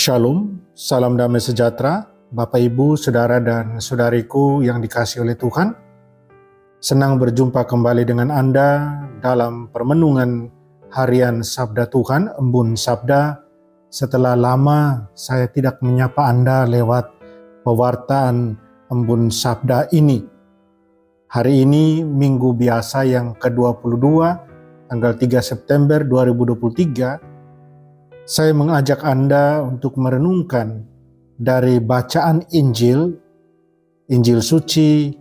Shalom, salam damai sejahtera, Bapak Ibu, Saudara dan Saudariku yang dikasihi oleh Tuhan. Senang berjumpa kembali dengan Anda dalam permenungan harian Sabda Tuhan, Embun Sabda. Setelah lama saya tidak menyapa Anda lewat pewartaan Embun Sabda ini. Hari ini Minggu biasa yang ke-22, tanggal 3 September 2023, saya mengajak Anda untuk merenungkan dari bacaan Injil suci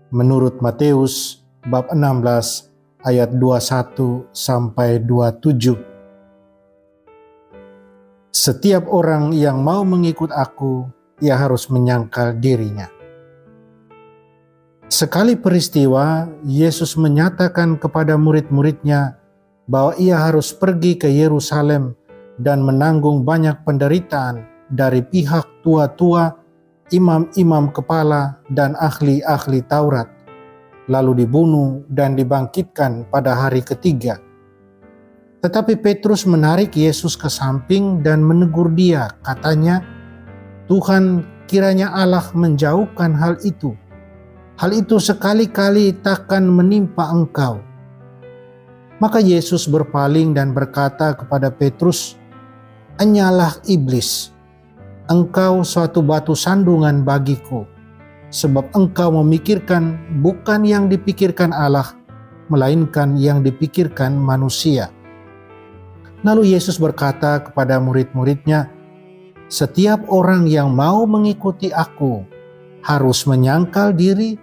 menurut Matius bab 16 ayat 21 sampai 27. Setiap orang yang mau mengikut aku, ia harus menyangkal dirinya. Sekali peristiwa, Yesus menyatakan kepada murid-muridnya bahwa ia harus pergi ke Yerusalem dan menanggung banyak penderitaan dari pihak tua-tua, imam-imam kepala, dan ahli-ahli Taurat, lalu dibunuh dan dibangkitkan pada hari ketiga. Tetapi Petrus menarik Yesus ke samping dan menegur dia, katanya, "Tuhan, kiranya Allah menjauhkan hal itu. Hal itu sekali-kali takkan menimpa engkau." Maka Yesus berpaling dan berkata kepada Petrus, "Enyalah iblis, engkau suatu batu sandungan bagiku, sebab engkau memikirkan bukan yang dipikirkan Allah, melainkan yang dipikirkan manusia." Lalu Yesus berkata kepada murid-muridnya, "Setiap orang yang mau mengikuti aku harus menyangkal diri,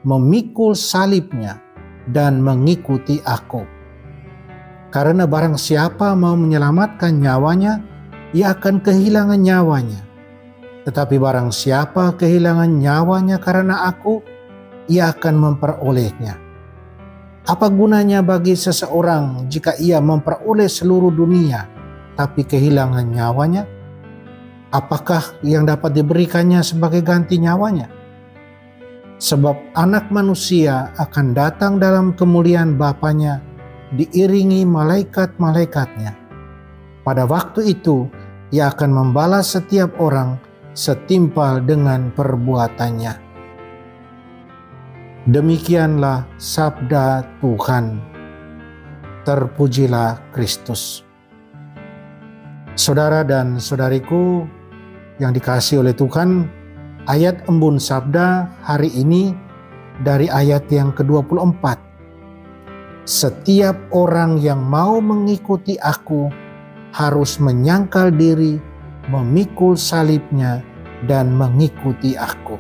memikul salibnya, dan mengikuti aku. Karena barang siapa mau menyelamatkan nyawanya, ia akan kehilangan nyawanya. Tetapi barang siapa kehilangan nyawanya karena aku, ia akan memperolehnya. Apa gunanya bagi seseorang jika ia memperoleh seluruh dunia, tapi kehilangan nyawanya? Apakah yang dapat diberikannya sebagai ganti nyawanya? Sebab Anak Manusia akan datang dalam kemuliaan Bapanya, diiringi malaikat-malaikatnya. Pada waktu itu, ia akan membalas setiap orang setimpal dengan perbuatannya." Demikianlah sabda Tuhan. Terpujilah Kristus. Saudara dan saudariku yang dikasihi oleh Tuhan, ayat embun sabda hari ini dari ayat yang ke-24. Setiap orang yang mau mengikuti aku harus menyangkal diri, memikul salibnya, dan mengikuti aku.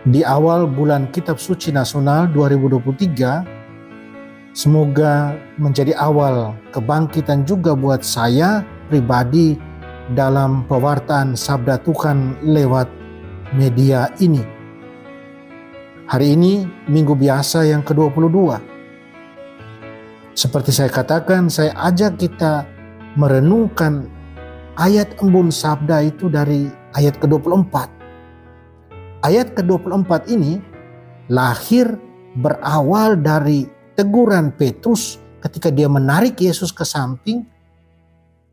Di awal bulan Kitab Suci Nasional 2023, semoga menjadi awal kebangkitan juga buat saya pribadi dalam pewartaan Sabda Tuhan lewat media ini. Hari ini Minggu biasa yang ke-22. Seperti saya katakan, saya ajak kita merenungkan ayat embun sabda itu dari ayat ke-24. Ayat ke-24 ini lahir berawal dari teguran Petrus ketika dia menarik Yesus ke samping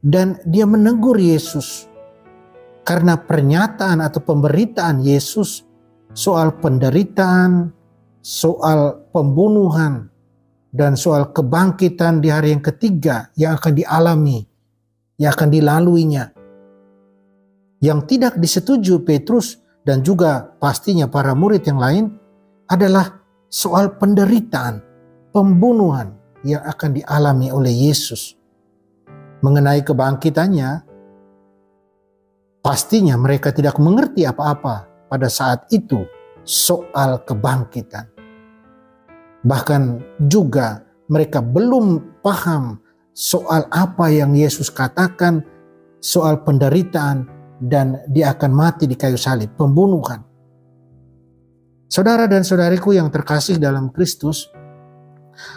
dan dia menegur Yesus karena pernyataan atau pemberitaan Yesus soal penderitaan, soal pembunuhan, dan soal kebangkitan di hari yang ketiga yang akan dialami, yang akan dilaluinya. Yang tidak disetujui Petrus dan juga pastinya para murid yang lain adalah soal penderitaan, pembunuhan yang akan dialami oleh Yesus. Mengenai kebangkitannya, pastinya mereka tidak mengerti apa-apa pada saat itu soal kebangkitan. Bahkan juga mereka belum paham soal apa yang Yesus katakan soal penderitaan dan dia akan mati di kayu salib, pembunuhan. Saudara dan saudariku yang terkasih dalam Kristus,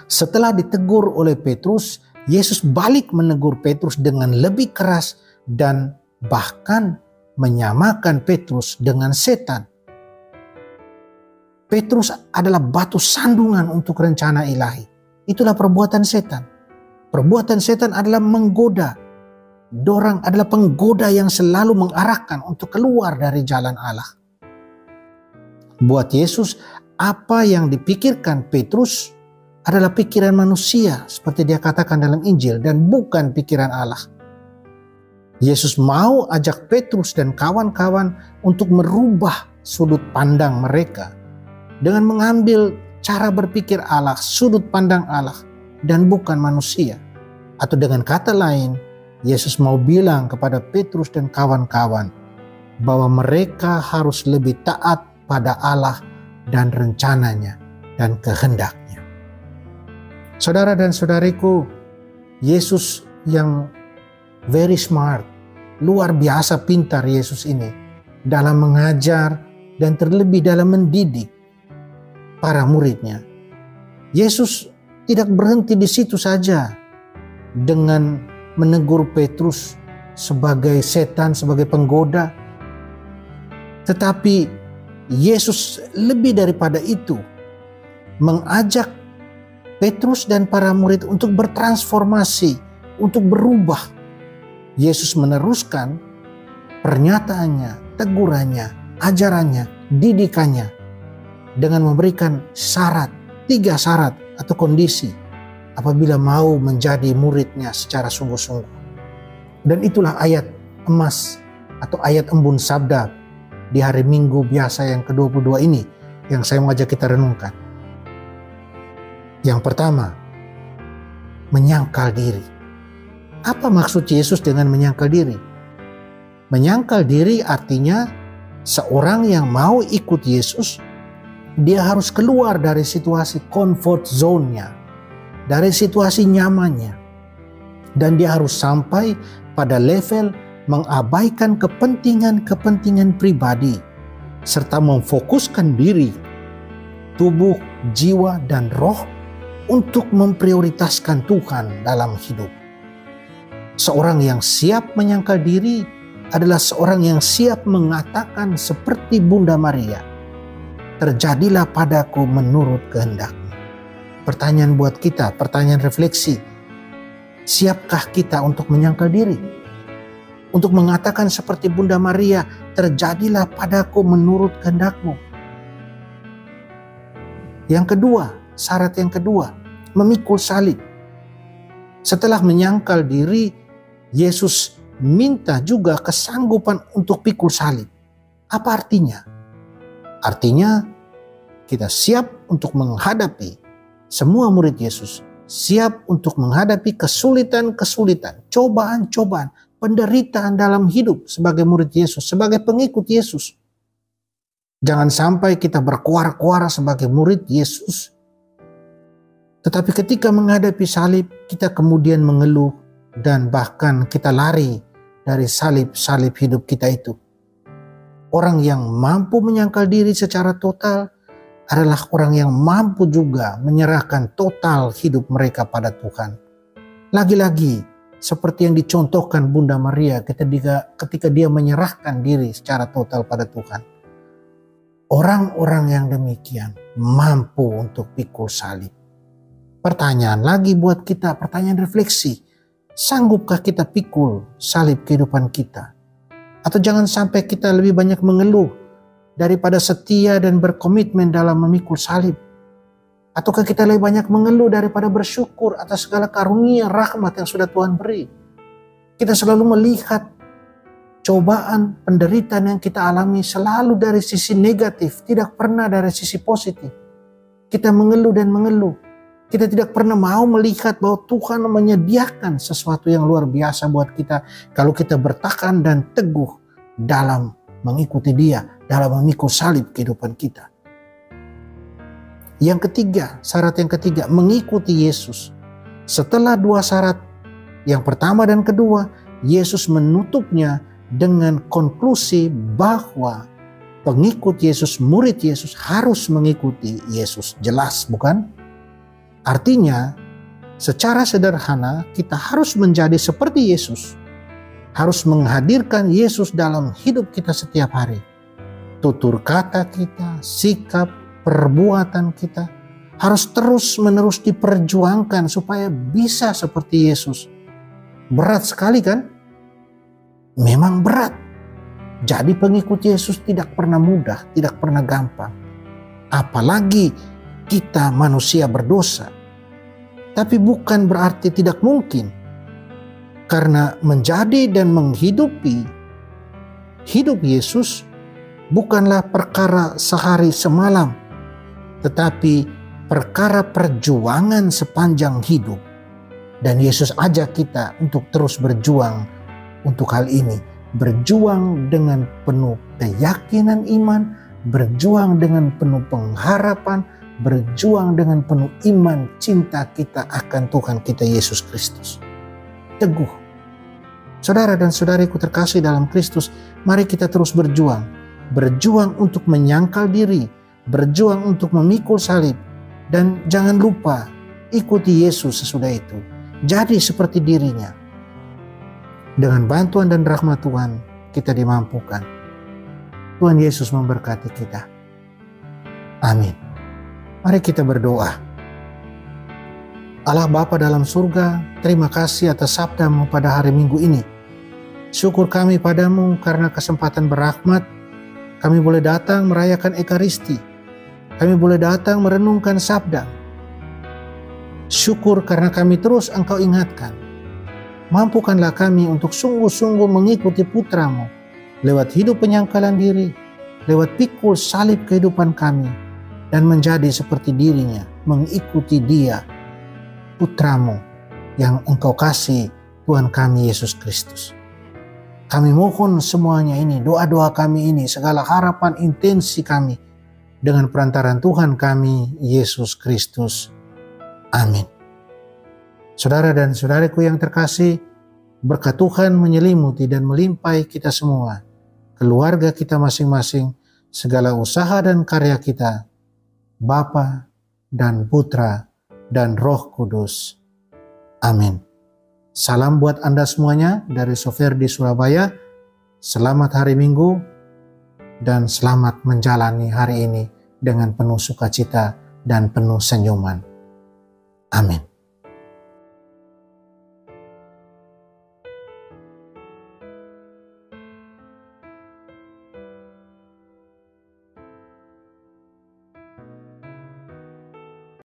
setelah ditegur oleh Petrus, Yesus balik menegur Petrus dengan lebih keras dan bahkan menyamakan Petrus dengan setan. Petrus adalah batu sandungan untuk rencana ilahi. Itulah perbuatan setan. Perbuatan setan adalah menggoda, dorang adalah penggoda yang selalu mengarahkan untuk keluar dari jalan Allah. Buat Yesus, apa yang dipikirkan Petrus adalah pikiran manusia, seperti dia katakan dalam Injil, dan bukan pikiran Allah. Yesus mau ajak Petrus dan kawan-kawan untuk merubah sudut pandang mereka dengan mengambil cara berpikir Allah, sudut pandang Allah, dan bukan manusia. Atau dengan kata lain, Yesus mau bilang kepada Petrus dan kawan-kawan bahwa mereka harus lebih taat pada Allah dan rencananya dan kehendaknya. Saudara dan saudariku, Yesus yang very smart, luar biasa pintar Yesus ini dalam mengajar dan terlebih dalam mendidik para muridnya. Yesus tidak berhenti di situ saja dengan menegur Petrus sebagai setan, sebagai penggoda. Tetapi Yesus lebih daripada itu mengajak Petrus dan para murid untuk bertransformasi, untuk berubah. Yesus meneruskan pernyataannya, tegurannya, ajarannya, didikannya dengan memberikan syarat, 3 syarat atau kondisi apabila mau menjadi muridnya secara sungguh-sungguh. Dan itulah ayat emas atau ayat embun sabda di hari Minggu biasa yang ke-22 ini yang saya mau ajak kita renungkan. Yang pertama, menyangkal diri. Apa maksud Yesus dengan menyangkal diri? Menyangkal diri artinya seorang yang mau ikut Yesus, dia harus keluar dari situasi comfort zone-nya, dari situasi nyamannya. Dan dia harus sampai pada level mengabaikan kepentingan-kepentingan pribadi, serta memfokuskan diri, tubuh, jiwa, dan roh untuk memprioritaskan Tuhan dalam hidup. Seorang yang siap menyangkal diri adalah seorang yang siap mengatakan seperti Bunda Maria, terjadilah padaku menurut kehendak-Mu. Pertanyaan buat kita, pertanyaan refleksi. Siapkah kita untuk menyangkal diri? Untuk mengatakan seperti Bunda Maria, terjadilah padaku menurut kehendak-Mu. Yang kedua, syarat yang kedua, memikul salib. Setelah menyangkal diri, Yesus minta juga kesanggupan untuk pikul salib. Apa artinya? Artinya kita siap untuk menghadapi, semua murid Yesus siap untuk menghadapi kesulitan-kesulitan, cobaan-cobaan, penderitaan dalam hidup sebagai murid Yesus, sebagai pengikut Yesus. Jangan sampai kita berkuar-kuar sebagai murid Yesus, tetapi ketika menghadapi salib, kita kemudian mengeluh dan bahkan kita lari dari salib-salib hidup kita itu. Orang yang mampu menyangkal diri secara total adalah orang yang mampu juga menyerahkan total hidup mereka pada Tuhan. Lagi-lagi, seperti yang dicontohkan Bunda Maria ketika dia menyerahkan diri secara total pada Tuhan. Orang-orang yang demikian mampu untuk pikul salib. Pertanyaan lagi buat kita, pertanyaan refleksi. Sanggupkah kita pikul salib kehidupan kita? Atau jangan sampai kita lebih banyak mengeluh daripada setia dan berkomitmen dalam memikul salib? Ataukah kita lebih banyak mengeluh daripada bersyukur atas segala karunia rahmat yang sudah Tuhan beri? Kita selalu melihat cobaan, penderitaan yang kita alami selalu dari sisi negatif, tidak pernah dari sisi positif. Kita mengeluh dan mengeluh. Kita tidak pernah mau melihat bahwa Tuhan menyediakan sesuatu yang luar biasa buat kita kalau kita bertahan dan teguh dalam mengikuti Dia, dalam memikul salib kehidupan kita. Yang ketiga, syarat yang ketiga, mengikuti Yesus. Setelah 2 syarat, yang pertama dan kedua, Yesus menutupnya dengan konklusi bahwa pengikut Yesus, murid Yesus harus mengikuti Yesus. Jelas, bukan? Artinya, secara sederhana kita harus menjadi seperti Yesus. Harus menghadirkan Yesus dalam hidup kita setiap hari. Tutur kata kita, sikap, perbuatan kita harus terus-menerus diperjuangkan supaya bisa seperti Yesus. Berat sekali kan? memang berat. Jadi pengikut Yesus tidak pernah mudah, tidak pernah gampang. Apalagi kita manusia berdosa. Tapi bukan berarti tidak mungkin. Karena menjadi dan menghidupi hidup Yesus bukanlah perkara sehari semalam, tetapi perkara perjuangan sepanjang hidup. Dan Yesus ajak kita untuk terus berjuang untuk hal ini. Berjuang dengan penuh keyakinan iman, berjuang dengan penuh pengharapan, berjuang dengan penuh iman cinta kita akan Tuhan kita Yesus Kristus. Teguh. Saudara dan saudariku terkasih dalam Kristus, mari kita terus berjuang. Berjuang untuk menyangkal diri, berjuang untuk memikul salib, dan jangan lupa ikuti Yesus sesudah itu. Jadi seperti dirinya. Dengan bantuan dan rahmat Tuhan, kita dimampukan. Tuhan Yesus memberkati kita. Amin. Mari kita berdoa. Allah Bapa dalam surga, terima kasih atas sabda-Mu pada hari Minggu ini. Syukur kami padamu karena kesempatan berrahmat, kami boleh datang merayakan Ekaristi. Kami boleh datang merenungkan sabda. Syukur karena kami terus Engkau ingatkan. Mampukanlah kami untuk sungguh-sungguh mengikuti Putra-Mu lewat hidup penyangkalan diri, lewat pikul salib kehidupan kami, dan menjadi seperti dirinya, mengikuti Dia, Putra-Mu yang Engkau kasih, Tuhan kami Yesus Kristus. Kami mohon semuanya ini, doa-doa kami ini, segala harapan intensi kami, dengan perantaran Tuhan kami, Yesus Kristus. Amin. Saudara dan saudariku yang terkasih, berkat Tuhan menyelimuti dan melimpahi kita semua, keluarga kita masing-masing, segala usaha dan karya kita, Bapa dan Putra dan Roh Kudus. Amin. Salam buat Anda semuanya dari Sofer di Surabaya. Selamat hari Minggu dan selamat menjalani hari ini dengan penuh sukacita dan penuh senyuman. Amin.